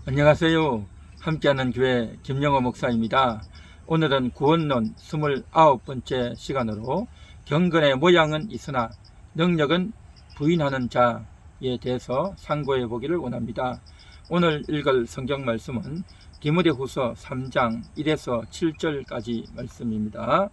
안녕하세요. 함께하는 교회 김영호 목사입니다. 오늘은 구원론 29번째 시간으로 경건의 모양은 있으나 능력은 부인하는 자에 대해서 상고해 보기를 원합니다. 오늘 읽을 성경 말씀은 디모데후서 3장 1에서 7절까지 말씀입니다.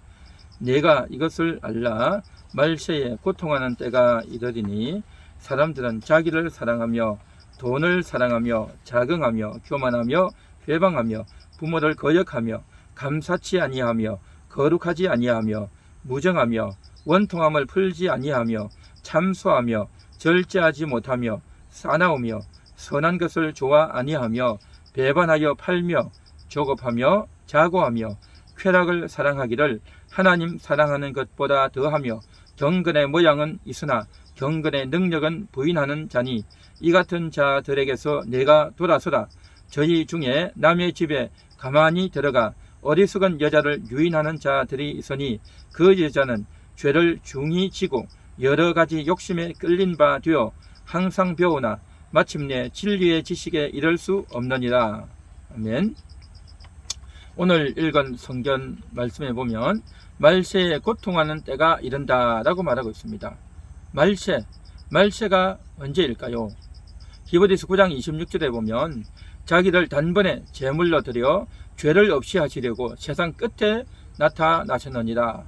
내가 이것을 알라. 말세에 고통하는 때가 이르리니 사람들은 자기를 사랑하며 돈을 사랑하며 자긍하며 교만하며 회방하며 부모를 거역하며 감사치 아니하며 거룩하지 아니하며 무정하며 원통함을 풀지 아니하며 참소하며 절제하지 못하며 싸나우며 선한 것을 좋아 아니하며 배반하여 팔며 조급하며 자고하며 쾌락을 사랑하기를 하나님 사랑하는 것보다 더하며 경건의 모양은 있으나 경건의 능력은 부인하는 자니 이 같은 자들에게서 내가 돌아서라. 저희 중에 남의 집에 가만히 들어가 어리석은 여자를 유인하는 자들이 있으니 그 여자는 죄를 중히 지고 여러 가지 욕심에 끌린 바 되어 항상 배우나 마침내 진리의 지식에 이를 수 없느니라. 아멘. 오늘 읽은 성경 말씀에 보면 말세에 고통하는 때가 이른다라고 말하고 있습니다. 말세가 언제일까요? 히브리서 9장 26절에 보면 자기를 단번에 제물로 드려 죄를 없이 하시려고 세상 끝에 나타나셨느니라.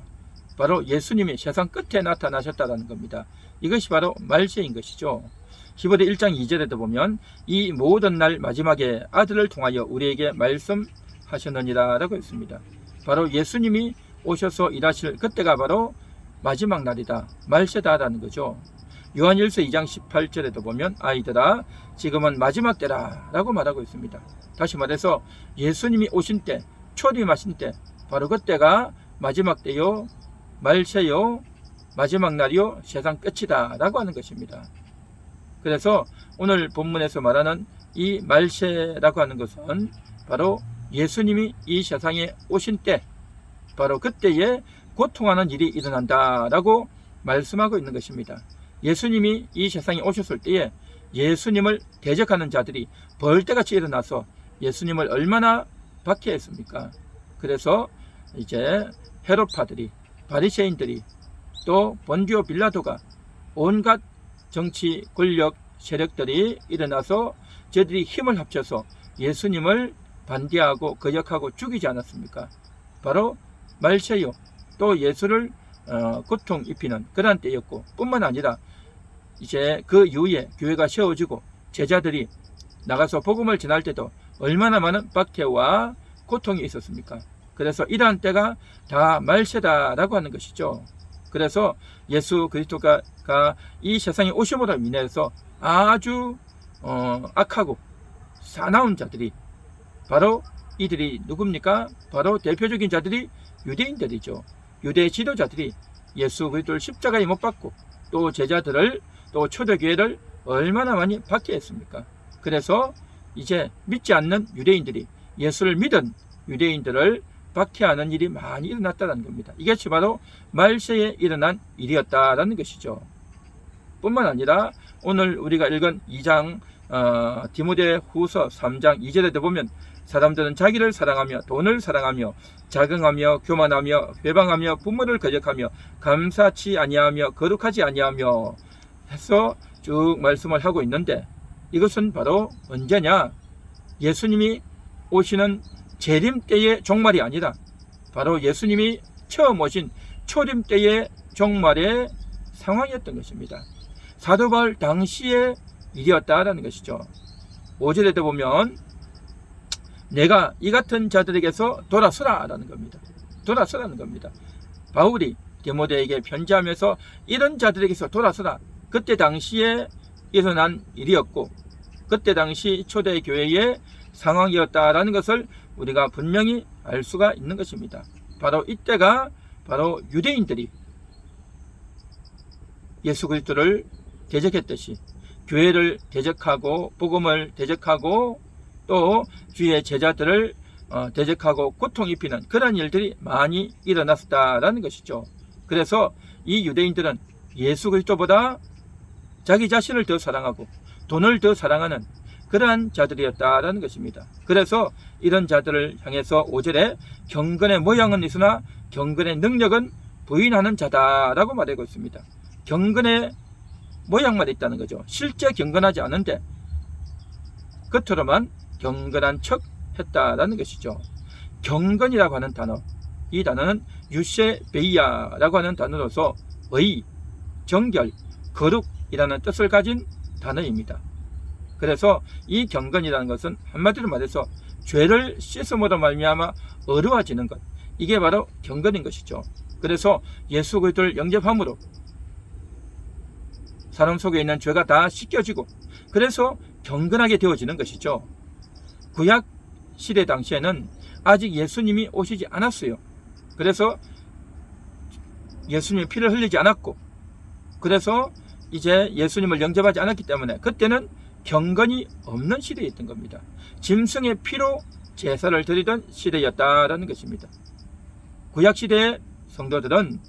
바로 예수님이 세상 끝에 나타나셨다는 겁니다. 이것이 바로 말세인 것이죠. 히브리 1장 2절에도 보면 이 모든 날 마지막에 아들을 통하여 우리에게 말씀하셨느니라 라고 했습니다. 바로 예수님이 오셔서 일하실 그때가 바로 마지막 날이다, 말세다라는 거죠. 요한일서 2장 18절에도 보면 아이들아 지금은 마지막 때라 라고 말하고 있습니다. 다시 말해서 예수님이 오신 때, 초림하신 때, 바로 그때가 마지막 때요, 말세요, 마지막 날이요, 세상 끝이다 라고 하는 것입니다. 그래서 오늘 본문에서 말하는 이 말세라고 하는 것은 바로 예수님이 이 세상에 오신 때, 바로 그때에 고통하는 일이 일어난다 라고 말씀하고 있는 것입니다. 예수님이 이 세상에 오셨을 때에 예수님을 대적하는 자들이 벌떼같이 일어나서 예수님을 얼마나 박해했습니까? 그래서 이제 헤롯파들이, 바리새인들이, 또 본디오 빌라도가, 온갖 정치 권력 세력들이 일어나서 저들이 힘을 합쳐서 예수님을 반대하고 거역하고 죽이지 않았습니까? 바로 말세요, 또 예수를 고통 입히는 그러한 때였고, 뿐만 아니라 이제 그 이후에 교회가 세워지고 제자들이 나가서 복음을 전할 때도 얼마나 많은 박해와 고통이 있었습니까? 그래서 이러한 때가 다 말세다라고 하는 것이죠. 그래서 예수 그리스도가 이 세상에 오심으로 인해서 아주 악하고 사나운 자들이, 바로 이들이 누굽니까? 바로 대표적인 자들이 유대인들이죠. 유대 지도자들이 예수 그리스도를 십자가에 못 박고 또 제자들을, 또 초대교회를 얼마나 많이 박해했습니까? 그래서 이제 믿지 않는 유대인들이 예수를 믿은 유대인들을 박해하는 일이 많이 일어났다는 겁니다. 이것이 바로 말세에 일어난 일이었다라는 것이죠. 뿐만 아니라 오늘 우리가 읽은 2장 디모데후서 3장 2절에도 보면 사람들은 자기를 사랑하며 돈을 사랑하며 자긍하며 교만하며 회방하며 부모를 거역하며 감사치 아니하며 거룩하지 아니하며 해서 쭉 말씀을 하고 있는데, 이것은 바로 언제냐? 예수님이 오시는 재림 때의 종말이 아니라 바로 예수님이 처음 오신 초림 때의 종말의 상황이었던 것입니다. 사도 바울 당시의 일이었다라는 것이죠. 5절에도 보면 내가 이 같은 자들에게서 돌아서라라는 겁니다. 돌아서라는 겁니다. 바울이 디모데에게 편지하면서 이런 자들에게서 돌아서라, 그때 당시에 일어난 일이었고 그때 당시 초대교회의 상황이었다라는 것을 우리가 분명히 알 수가 있는 것입니다. 바로 이때가 바로 유대인들이 예수 그리스도를 대적했듯이 교회를 대적하고 복음을 대적하고 또 주의 제자들을 대적하고 고통 입히는 그런 일들이 많이 일어났다라는 것이죠. 그래서 이 유대인들은 예수 그리스도보다 자기 자신을 더 사랑하고 돈을 더 사랑하는 그러한 자들이었다라는 것입니다. 그래서 이런 자들을 향해서 5절에 경건의 모양은 있으나 경건의 능력은 부인하는 자다라고 말하고 있습니다. 경건의 모양만 있다는 거죠. 실제 경건하지 않은데 겉으로만 경건한 척 했다라는 것이죠. 경건이라고 하는 단어, 이 단어는 유세베이아라고 하는 단어로서 의, 정결, 거룩이라는 뜻을 가진 단어입니다. 그래서 이 경건이라는 것은 한마디로 말해서 죄를 씻음으로 말미암아 어루워지는 것, 이게 바로 경건인 것이죠. 그래서 예수 그리스도를 영접함으로 사람 속에 있는 죄가 다 씻겨지고 그래서 경건하게 되어지는 것이죠. 구약 시대 당시에는 아직 예수님이 오시지 않았어요. 그래서 예수님의 피를 흘리지 않았고 그래서 이제 예수님을 영접하지 않았기 때문에 그때는 경건이 없는 시대였던 겁니다. 짐승의 피로 제사를 드리던 시대였다라는 것입니다. 구약시대의 성도들은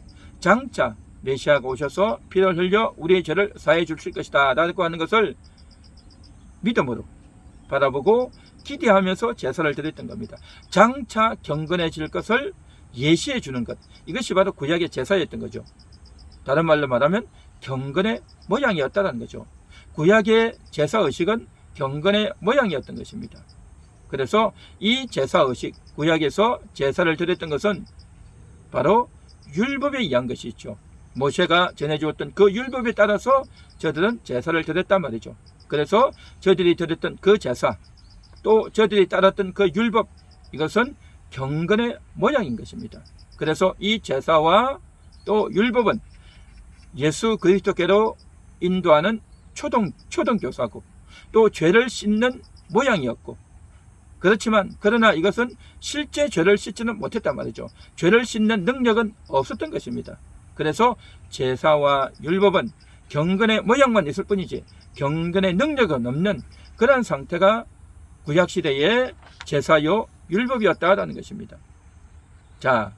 장차 메시아가 오셔서 피를 흘려 우리의 죄를 사해 주실 것이다 라고 하는 것을 믿음으로 바라보고 기대하면서 제사를 드렸던 겁니다. 장차 경건해질 것을 예시해 주는 것, 이것이 바로 구약의 제사였던 거죠. 다른 말로 말하면 경건의 모양이었다는 거죠. 구약의 제사의식은 경건의 모양이었던 것입니다. 그래서 이 제사의식, 구약에서 제사를 드렸던 것은 바로 율법에 의한 것이죠. 모세가 전해주었던 그 율법에 따라서 저들은 제사를 드렸단 말이죠. 그래서 저들이 드렸던 그 제사, 또 저들이 따랐던 그 율법, 이것은 경건의 모양인 것입니다. 그래서 이 제사와 또 율법은 예수 그리스도께로 인도하는 초등교사고 또 죄를 씻는 모양이었고, 그러나 이것은 실제 죄를 씻지는 못했단 말이죠. 죄를 씻는 능력은 없었던 것입니다. 그래서 제사와 율법은 경건의 모양만 있을 뿐이지 경건의 능력은 없는 그런 상태가 구약시대의 제사요 율법이었다라는 것입니다. 자,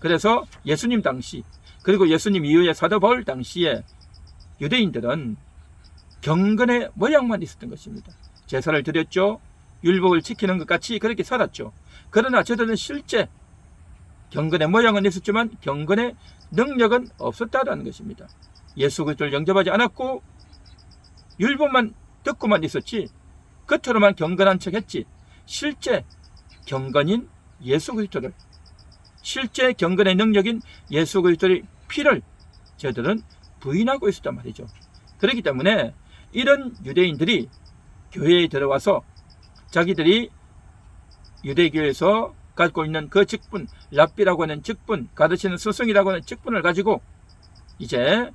그래서 예수님 당시 그리고 예수님 이후의 사도 바울 당시에 유대인들은 경건의 모양만 있었던 것입니다. 제사를 드렸죠. 율법을 지키는 것 같이 그렇게 살았죠. 그러나 저들은 실제 경건의 모양은 있었지만 경건의 능력은 없었다라는 것입니다. 예수 그리스도를 영접하지 않았고 율법만 듣고만 있었지 겉으로만 경건한 척 했지 실제 경건인 예수 그리스도를, 실제 경건의 능력인 예수 그리스도의 피를 저들은 부인하고 있었단 말이죠. 그렇기 때문에 이런 유대인들이 교회에 들어와서 자기들이 유대교에서 갖고 있는 그 직분, 랍비라고 하는 직분, 가르치는 스승이라고 하는 직분을 가지고 이제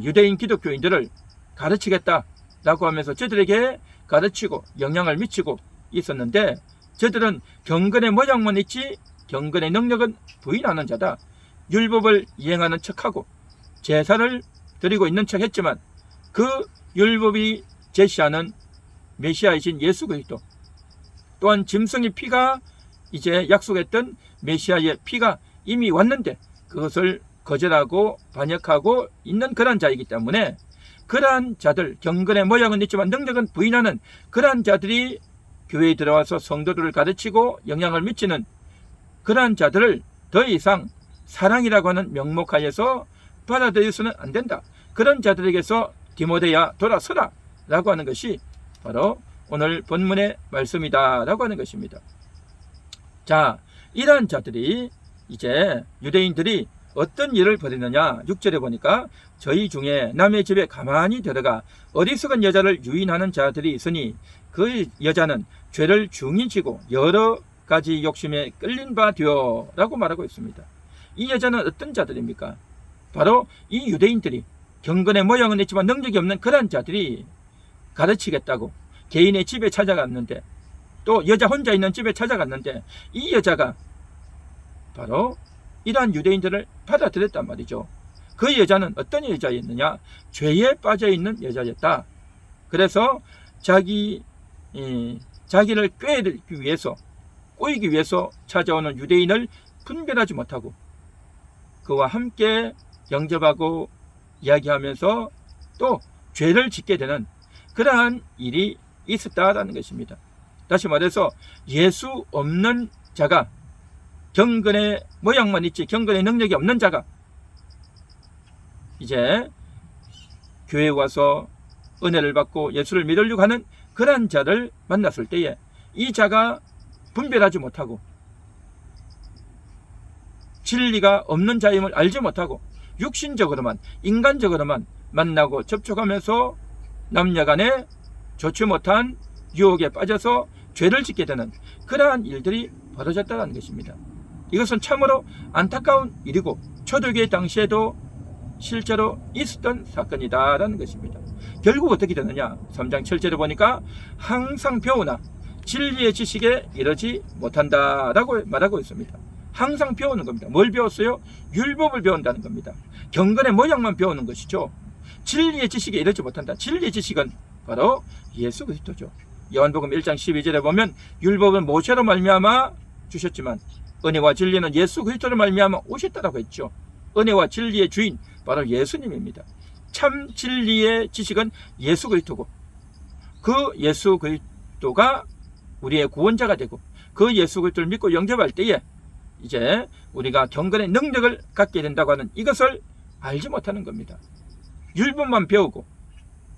유대인 기독교인들을 가르치겠다라고 하면서 저들에게 가르치고 영향을 미치고 있었는데, 저들은 경건의 모양만 있지 경건의 능력은 부인하는 자다. 율법을 이행하는 척하고 제사를 드리고 있는 척 했지만 그 율법이 제시하는 메시아이신 예수 그리스도, 또한 짐승의 피가 이제 약속했던 메시아의 피가 이미 왔는데 그것을 거절하고 반역하고 있는 그런 자이기 때문에 그러한 자들, 경건의 모양은 있지만 능력은 부인하는 그러한 자들이 교회에 들어와서 성도들을 가르치고 영향을 미치는 그러한 자들을 더 이상 사랑이라고 하는 명목하에서 받아들여서는 안 된다. 그런 자들에게서 디모데야 돌아서라 라고 하는 것이 바로 오늘 본문의 말씀이다 라고 하는 것입니다. 자, 이러한 자들이 이제 유대인들이 어떤 일을 벌이느냐, 6절에 보니까 저희 중에 남의 집에 가만히 들어가 어리석은 여자를 유인하는 자들이 있으니 그 여자는 죄를 중히 지고 여러 가지 욕심에 끌린 바 되어 라고 말하고 있습니다. 이 여자는 어떤 자들입니까? 바로 이 유대인들이 경건의 모양은 있지만 능력이 없는 그런 자들이 가르치겠다고 개인의 집에 찾아갔는데, 또 여자 혼자 있는 집에 찾아갔는데 이 여자가 바로 이러한 유대인들을 받아들였단 말이죠. 그 여자는 어떤 여자였느냐? 죄에 빠져있는 여자였다. 그래서 자기를 꼬이기 위해서 찾아오는 유대인을 분별하지 못하고 그와 함께 영접하고 이야기하면서 또 죄를 짓게 되는 그러한 일이 있었다라는 것입니다. 다시 말해서 예수 없는 자가, 경건의 모양만 있지 경건의 능력이 없는 자가 이제 교회에 와서 은혜를 받고 예수를 믿으려고 하는 그러한 자를 만났을 때에 이 자가 분별하지 못하고 진리가 없는 자임을 알지 못하고 육신적으로만, 인간적으로만 만나고 접촉하면서 남녀간에 좋지 못한 유혹에 빠져서 죄를 짓게 되는 그러한 일들이 벌어졌다는 것입니다. 이것은 참으로 안타까운 일이고 초대교회 당시에도 실제로 있었던 사건이다라는 것입니다. 결국 어떻게 되느냐? 3장 7절에 보니까 항상 배우나 진리의 지식에 이르지 못한다라고 말하고 있습니다. 항상 배우는 겁니다. 뭘 배웠어요? 율법을 배운다는 겁니다. 경건의 모양만 배우는 것이죠. 진리의 지식에 이르지 못한다. 진리의 지식은 바로 예수 그리스도죠. 요한복음 1장 12절에 보면 율법은 모세로 말미암아 주셨지만 은혜와 진리는 예수 그리스도로 말미암아 오셨다라고 했죠. 은혜와 진리의 주인 바로 예수님입니다. 참 진리의 지식은 예수 그리스도고 그 예수 그리스도가 우리의 구원자가 되고 그 예수 그리스도를 믿고 영접할 때에 이제 우리가 경건의 능력을 갖게 된다고 하는 이것을 알지 못하는 겁니다. 율법만 배우고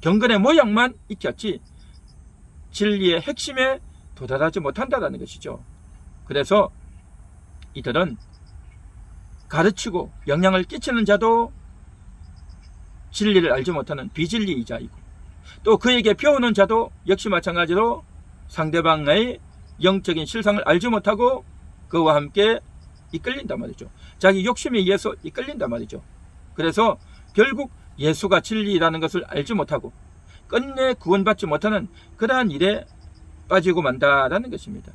경건의 모양만 익혔지 진리의 핵심에 도달하지 못한다는 것이죠. 그래서 이들은 가르치고 영향을 끼치는 자도 진리를 알지 못하는 비진리이자이고 또 그에게 배우는 자도 역시 마찬가지로 상대방의 영적인 실상을 알지 못하고 그와 함께 이끌린단 말이죠. 자기 욕심에 의해서 이끌린단 말이죠. 그래서 결국 예수가 진리라는 것을 알지 못하고 끝내 구원받지 못하는 그러한 일에 빠지고 만다라는 것입니다.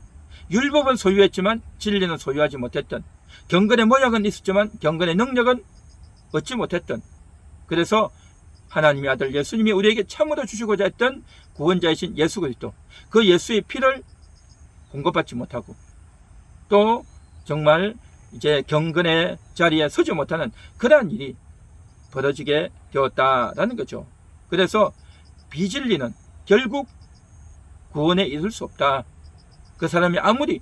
율법은 소유했지만 진리는 소유하지 못했던, 경건의 모양은 있었지만 경건의 능력은 얻지 못했던, 그래서 하나님의 아들 예수님이 우리에게 참으로 주시고자 했던 구원자이신 예수 그리스도, 그 예수의 피를 공급받지 못하고 또 정말 이제 경건의 자리에 서지 못하는 그러한 일이 벌어지게 되었다라는 거죠. 그래서 비진리는 결국 구원에 이를 수 없다. 그 사람이 아무리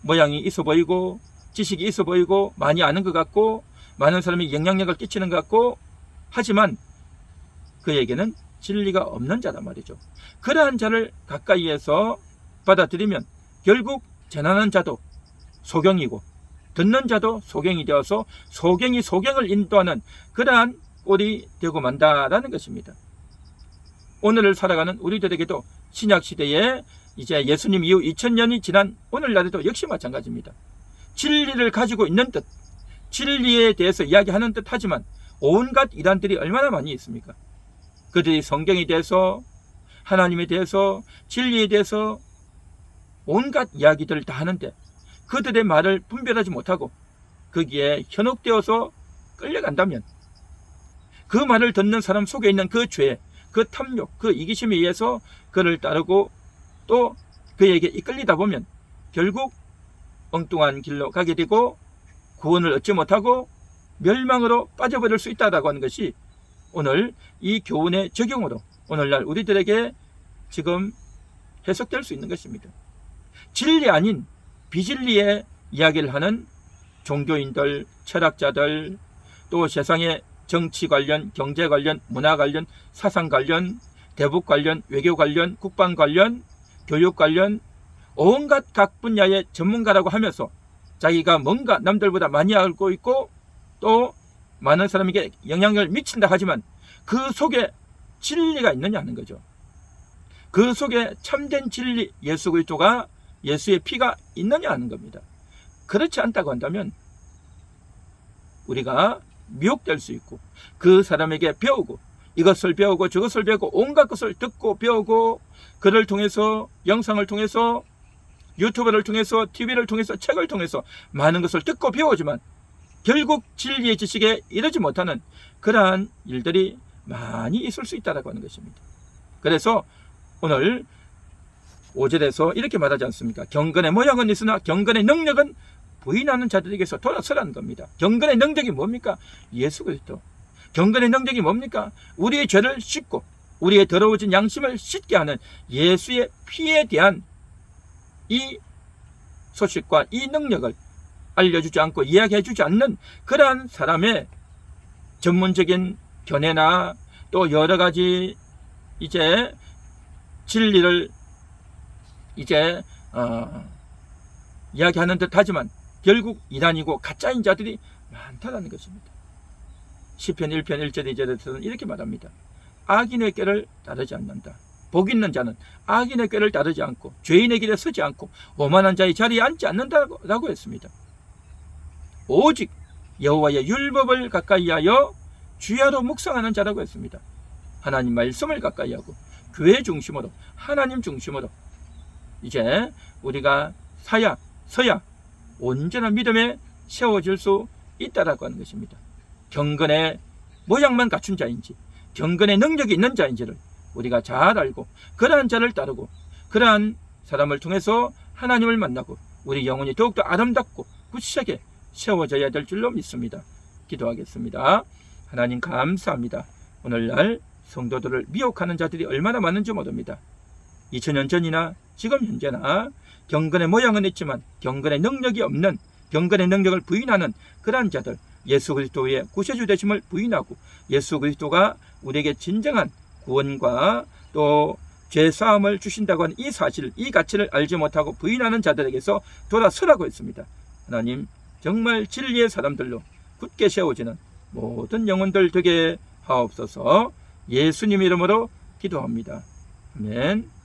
모양이 있어 보이고 지식이 있어 보이고 많이 아는 것 같고 많은 사람이 영향력을 끼치는 것 같고 하지만 그에게는 진리가 없는 자란 말이죠. 그러한 자를 가까이에서 받아들이면 결국 전하는 자도 소경이고 듣는 자도 소경이 되어서 소경이 소경을 인도하는 그러한 꼴이 되고 만다라는 것입니다. 오늘을 살아가는 우리들에게도 신약시대에 이제 예수님 이후 2000년이 지난 오늘날에도 역시 마찬가지입니다. 진리를 가지고 있는 듯 진리에 대해서 이야기하는 듯 하지만 온갖 이단들이 얼마나 많이 있습니까? 그들이 성경에 대해서 하나님에 대해서 진리에 대해서 온갖 이야기들을 다 하는데 그들의 말을 분별하지 못하고 거기에 현혹되어서 끌려간다면 그 말을 듣는 사람 속에 있는 그 죄, 그 탐욕, 그 이기심에 의해서 그를 따르고 또 그에게 이끌리다 보면 결국 엉뚱한 길로 가게 되고 구원을 얻지 못하고 멸망으로 빠져버릴 수 있다고 하는 것이 오늘 이 교훈의 적용으로 오늘날 우리들에게 지금 해석될 수 있는 것입니다. 진리 아닌 비진리의 이야기를 하는 종교인들, 철학자들, 또 세상의 정치 관련, 경제 관련, 문화 관련, 사상 관련, 대북 관련, 외교 관련, 국방 관련, 교육 관련 온갖 각 분야의 전문가라고 하면서 자기가 뭔가 남들보다 많이 알고 있고 또 많은 사람에게 영향력을 미친다 하지만 그 속에 진리가 있느냐 하는 거죠. 그 속에 참된 진리 예수 그리스도가 예수의 피가 있느냐 하는 겁니다. 그렇지 않다고 한다면 우리가 미혹될 수 있고 그 사람에게 배우고 이것을 배우고 저것을 배우고 온갖 것을 듣고 배우고 그를 통해서 영상을 통해서 유튜브를 통해서 TV를 통해서 책을 통해서 많은 것을 듣고 배우지만 결국 진리의 지식에 이르지 못하는 그러한 일들이 많이 있을 수 있다고 하는 것입니다. 그래서 오늘 5절에서 이렇게 말하지 않습니까? 경건의 모양은 있으나 경건의 능력은 부인하는 자들에게서 돌아서라는 겁니다. 경건의 능력이 뭡니까? 예수 그리스도. 경건의 능력이 뭡니까? 우리의 죄를 씻고 우리의 더러워진 양심을 씻게 하는 예수의 피에 대한 이 소식과 이 능력을 알려주지 않고 이야기해주지 않는 그러한 사람의 전문적인 견해나 또 여러 가지 이제 진리를 이제 이야기하는 듯 하지만 결국 이단이고 가짜인 자들이 많다는 것입니다. 시편 1편 1절 2절에서는 이렇게 말합니다. 악인의 꾀를 따르지 않는다. 복 있는 자는 악인의 꾀를 따르지 않고 죄인의 길에 서지 않고 오만한 자의 자리에 앉지 않는다라고 했습니다. 오직 여호와의 율법을 가까이하여 주야로 묵상하는 자라고 했습니다. 하나님 말씀을 가까이하고 교회 중심으로 하나님 중심으로 이제 우리가 사야 서야 온전한 믿음에 세워질 수 있다라고 하는 것입니다. 경건의 모양만 갖춘 자인지 경건의 능력이 있는 자인지를 우리가 잘 알고 그러한 자를 따르고 그러한 사람을 통해서 하나님을 만나고 우리 영혼이 더욱더 아름답고 굳세게 세워져야 될 줄로 믿습니다. 기도하겠습니다. 하나님 감사합니다. 오늘날 성도들을 미혹하는 자들이 얼마나 많은지 모릅니다. 2000년 전이나 지금 현재나 경건의 모양은 있지만 경건의 능력이 없는 경건의 능력을 부인하는 그러한 자들 예수 그리스도의 구세주 되심을 부인하고 예수 그리스도가 우리에게 진정한 구원과 또 죄사함을 주신다고 하는 이 사실, 이 가치를 알지 못하고 부인하는 자들에게서 돌아서라고 했습니다. 하나님 정말 진리의 사람들로 굳게 세워지는 모든 영혼들 되게 하옵소서. 예수님 이름으로 기도합니다. 아멘.